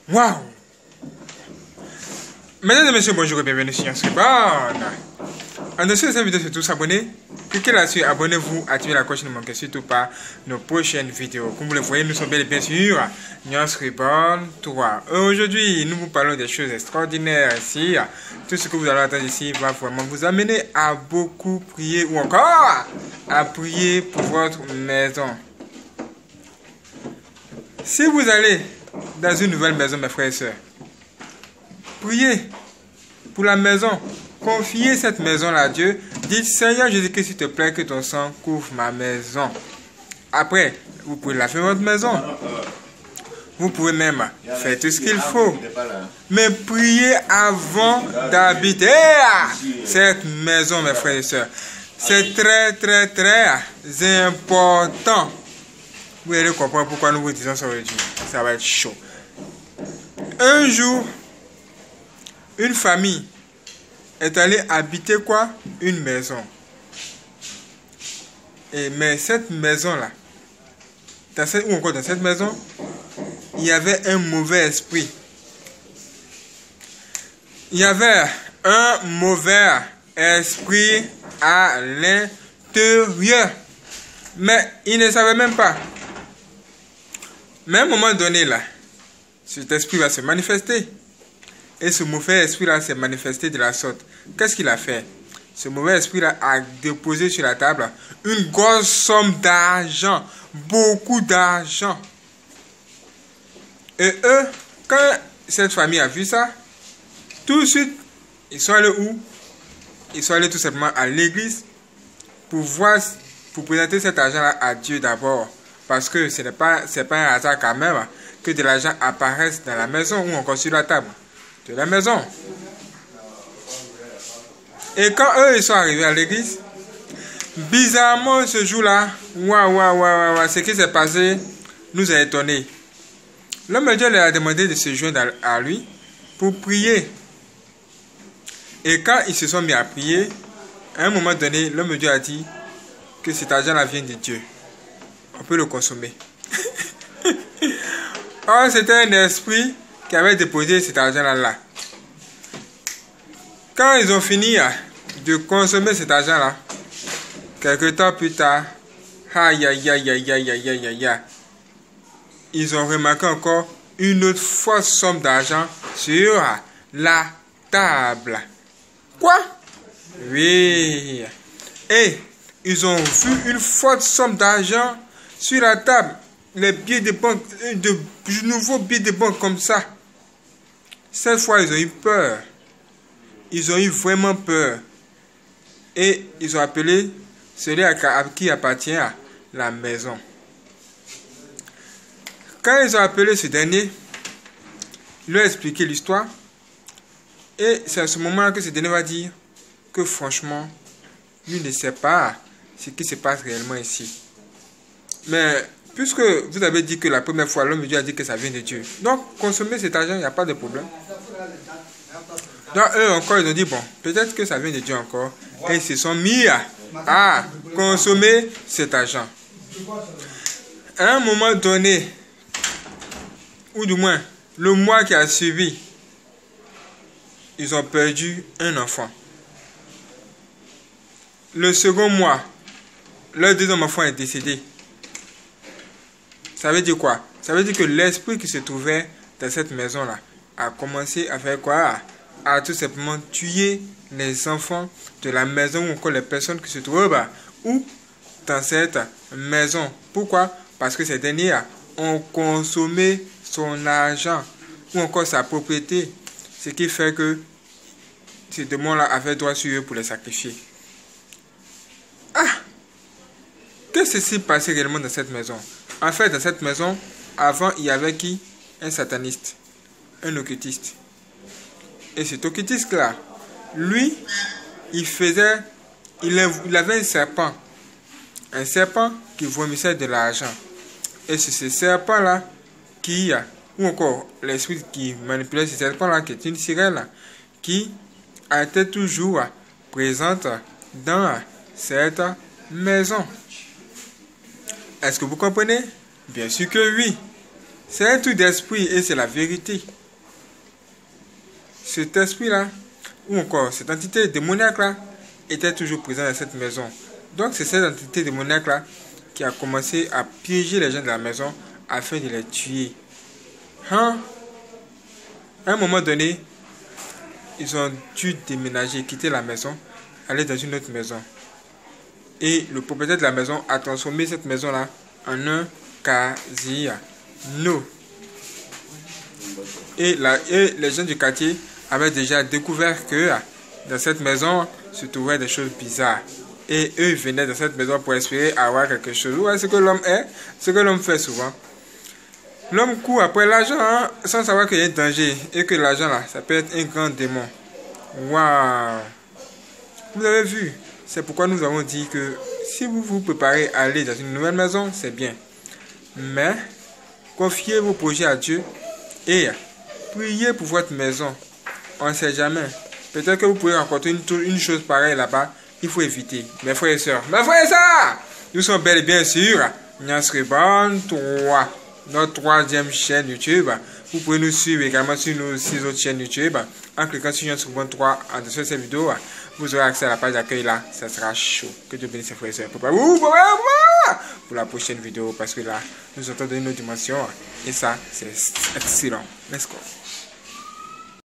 Waouh! Mesdames et messieurs, bonjour et bienvenue sur Yanscriborn. En dessous de cette vidéo, surtout s'abonner. Cliquez là-dessus, abonnez-vous, activez la cloche, ne manquez surtout pas nos prochaines vidéos. Comme vous le voyez, nous sommes bel et bien sur Yanscriborn 3. Aujourd'hui, nous vous parlons des choses extraordinaires ici. Tout ce que vous allez entendre ici va vraiment vous amener à beaucoup prier ou encore à prier pour votre maison. Si vous allez dans une nouvelle maison, mes frères et sœurs, priez pour la maison. Confiez cette maison-là à Dieu. Dites, Seigneur Jésus-Christ, s'il te plaît, que ton sang couvre ma maison. Après, vous pouvez la faire votre maison. Vous pouvez même faire tout ce qu'il faut. Mais priez avant d'habiter cette maison, mes frères et sœurs. C'est très, très, très important. Vous allez comprendre pourquoi nous vous disons ça aujourd'hui. Ça va être chaud. Un jour, une famille est allée habiter quoi? Une maison. Mais cette maison-là, ou encore dans cette maison, il y avait un mauvais esprit. Il y avait un mauvais esprit à l'intérieur. Mais il ne savait même pas. Mais à un moment donné, là, cet esprit va se manifester. Et ce mauvais esprit-là s'est manifesté de la sorte. Qu'est-ce qu'il a fait? Ce mauvais esprit-là a déposé sur la table une grosse somme d'argent. Beaucoup d'argent. Et eux, quand cette famille a vu ça, tout de suite, ils sont allés où? Ils sont allés tout simplement à l'église pour présenter cet argent-là à Dieu d'abord. Parce que ce n'est pas un hasard quand même que de l'argent apparaisse dans la maison ou encore sur la table de la maison. Et quand eux ils sont arrivés à l'église, bizarrement ce jour-là, ce qui s'est passé nous a étonnés. L'homme de Dieu leur a demandé de se joindre à lui pour prier. Et quand ils se sont mis à prier, à un moment donné, l'homme de Dieu a dit que cet argent-là vient de Dieu. On peut le consommer. Or, c'était un esprit qui avait déposé cet argent-là. Quand ils ont fini de consommer cet argent-là, quelque temps plus tard, ils ont remarqué encore une autre fausse somme d'argent sur la table. Quoi? Oui. Et ils ont vu une fausse somme d'argent sur la table. Les billets de banque, de nouveaux billets de banque comme ça. Cette fois, ils ont eu peur. Ils ont eu vraiment peur. Et ils ont appelé celui à qui appartient à la maison. Quand ils ont appelé ce dernier, ils lui ont expliqué l'histoire. Et c'est à ce moment-là que ce dernier va dire que franchement, lui ne sait pas ce qui se passe réellement ici. Mais puisque vous avez dit que la première fois, l'homme de Dieu a dit que ça vient de Dieu. Donc, consommer cet argent, il n'y a pas de problème. Donc, eux encore, ils ont dit, bon, peut-être que ça vient de Dieu encore. Et ils se sont mis à consommer cet argent. À un moment donné, ou du moins, le mois qui a suivi, ils ont perdu un enfant. Le second mois, leur deuxième enfant est décédé. Ça veut dire quoi? Ça veut dire que l'esprit qui se trouvait dans cette maison-là a commencé à faire quoi? À tout simplement tuer les enfants de la maison ou encore les personnes qui se trouvent dans cette maison. Pourquoi? Parce que ces derniers ont consommé son argent ou encore sa propriété. Ce qui fait que ces démons-là avaient droit sur eux pour les sacrifier. Qu'est-ce qui s'est passé réellement dans cette maison? En fait, dans cette maison, avant, il y avait qui? Un sataniste, un occultiste. Et cet occultiste-là, lui, il avait un serpent qui vomissait de l'argent. Et c'est ce serpent-là ou encore l'esprit qui manipulait ce serpent-là, qui est une sirène, qui était toujours présente dans cette maison. Est-ce que vous comprenez? Bien sûr que oui. C'est un truc d'esprit et c'est la vérité. Cet esprit-là, ou encore cette entité démoniaque-là, était toujours présente dans cette maison. Donc c'est cette entité démoniaque-là qui a commencé à piéger les gens de la maison afin de les tuer. À un moment donné, ils ont dû déménager, quitter la maison, aller dans une autre maison. Et le propriétaire de la maison a transformé cette maison-là en un casino. Et les gens du quartier avaient déjà découvert que dans cette maison se trouvaient des choses bizarres. Et eux venaient dans cette maison pour espérer avoir quelque chose. Ouais, ce que l'homme est, ce que l'homme fait souvent. L'homme court après l'argent sans savoir qu'il y a un danger. Et que l'argent là, ça peut être un grand démon. Waouh! Vous avez vu? C'est pourquoi nous avons dit que si vous vous préparez à aller dans une nouvelle maison, c'est bien. Mais confiez vos projets à Dieu et priez pour votre maison. On ne sait jamais. Peut-être que vous pouvez rencontrer une chose pareille là-bas. Il faut éviter. Mes frères et sœurs, nous sommes bel et bien sur Nyasreban 3, notre troisième chaîne YouTube. Vous pouvez nous suivre également sur nos 6 autres chaînes YouTube. En cliquant sur Nyasreban 3 en dessous de cette vidéo, vous aurez accès à la page d'accueil là. Ça sera chaud. Que Dieu bénisse mes frères et sœurs. Pour la prochaine vidéo, parce que là, nous sommes dans une autre dimension. Et ça, c'est excellent. Let's go.